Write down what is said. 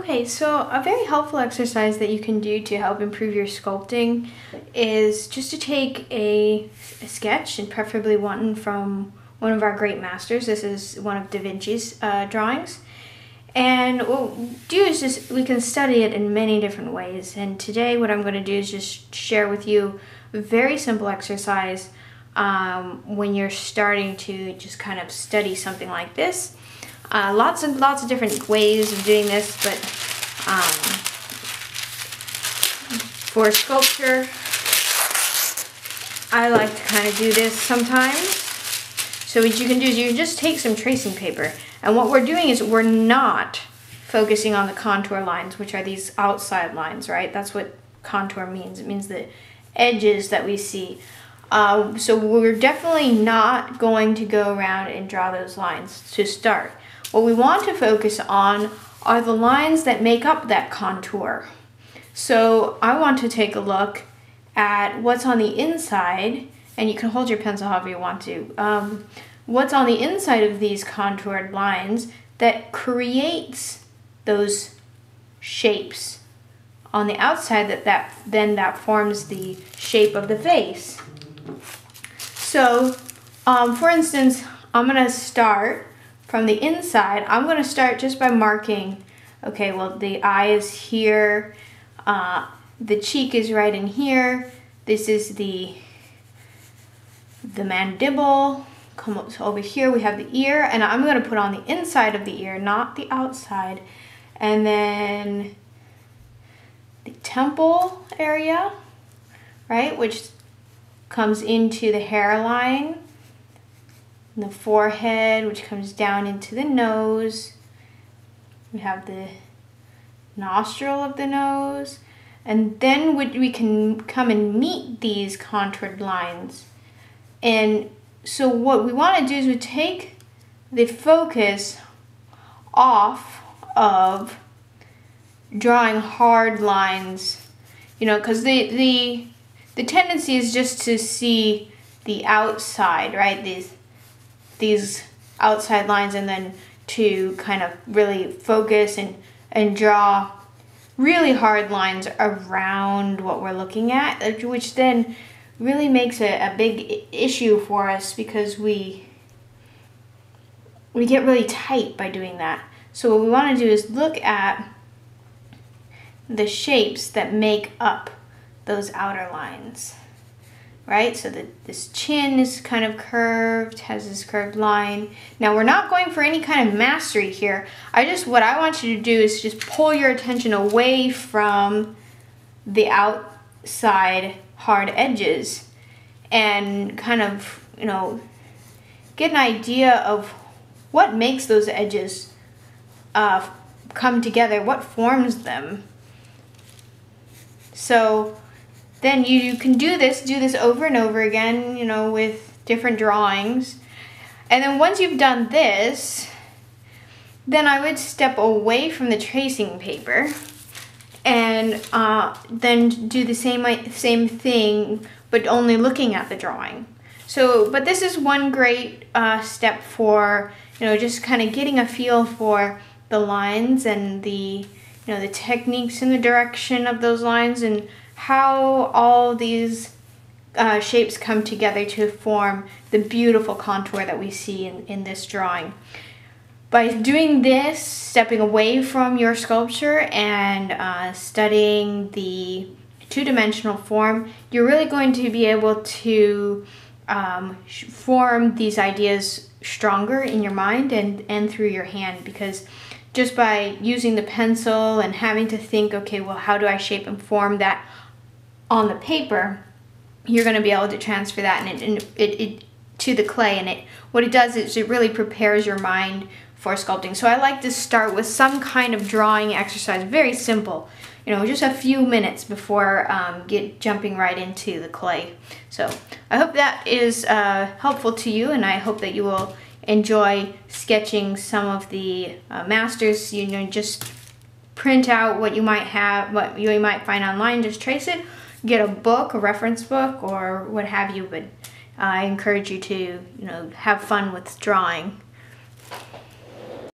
Okay, so a very helpful exercise that you can do to help improve your sculpting is just to take a sketch, and preferably one from one of our great masters. This is one of Da Vinci's drawings. And what we'll do is we can study it in many different ways. And today what I'm going to do is just share with you a very simple exercise when you're starting to just kind of study something like this. Lots of different ways of doing this, but for sculpture, I like to kind of do this sometimes. So what you can do is you just take some tracing paper, and what we're doing is we're not focusing on the contour lines, which are these outside lines, right? That's what contour means. It means the edges that we see. So we're definitely not going to go around and draw those lines to start. What we want to focus on are the lines that make up that contour. So I want to take a look at what's on the inside, and you can hold your pencil however you want to. What's on the inside of these contoured lines that creates those shapes on the outside that forms the shape of the face. So, for instance, I'm going to start from the inside. I'm going to start just by marking, okay, well, the eye is here, the cheek is right in here, this is the mandible. Come up over here, we have the ear, and I'm going to put on the inside of the ear, not the outside. And then the temple area, right, which comes into the hairline, and the forehead, which comes down into the nose. We have the nostril of the nose, and then we can come and meet these contoured lines. And so what we want to do is we take the focus off of drawing hard lines, you know, because the tendency is just to see the outside, right? These outside lines, and then to kind of really focus and draw really hard lines around what we're looking at, which then really makes a big issue for us because we get really tight by doing that. So what we want to do is look at the shapes that make up those outer lines, right? So this chin is kind of curved, has this curved line. Now we're not going for any kind of mastery here. What I want you to do is just pull your attention away from the outside hard edges and kind of, you know, get an idea of what makes those edges come together, what forms them. So then you can do this over and over again, you know, with different drawings. And then once you've done this, then I would step away from the tracing paper and then do the same thing, but only looking at the drawing. So, but this is one great step for, you know, just kind of getting a feel for the lines and the techniques and the direction of those lines, and how all these shapes come together to form the beautiful contour that we see in this drawing. By doing this, stepping away from your sculpture and studying the two-dimensional form, you're really going to be able to form these ideas stronger in your mind and through your hand, because just by using the pencil and having to think, okay, well, how do I shape and form that on the paper, you're going to be able to transfer that and to the clay, and what it does is it really prepares your mind for sculpting. So I like to start with some kind of drawing exercise, very simple, you know, just a few minutes before jumping right into the clay. So I hope that is helpful to you, and I hope that you will enjoy sketching some of the masters. You know, just print out what you might have, what you might find online, just trace it, get a book, a reference book, or what have you, but I encourage you to, you know, have fun with drawing.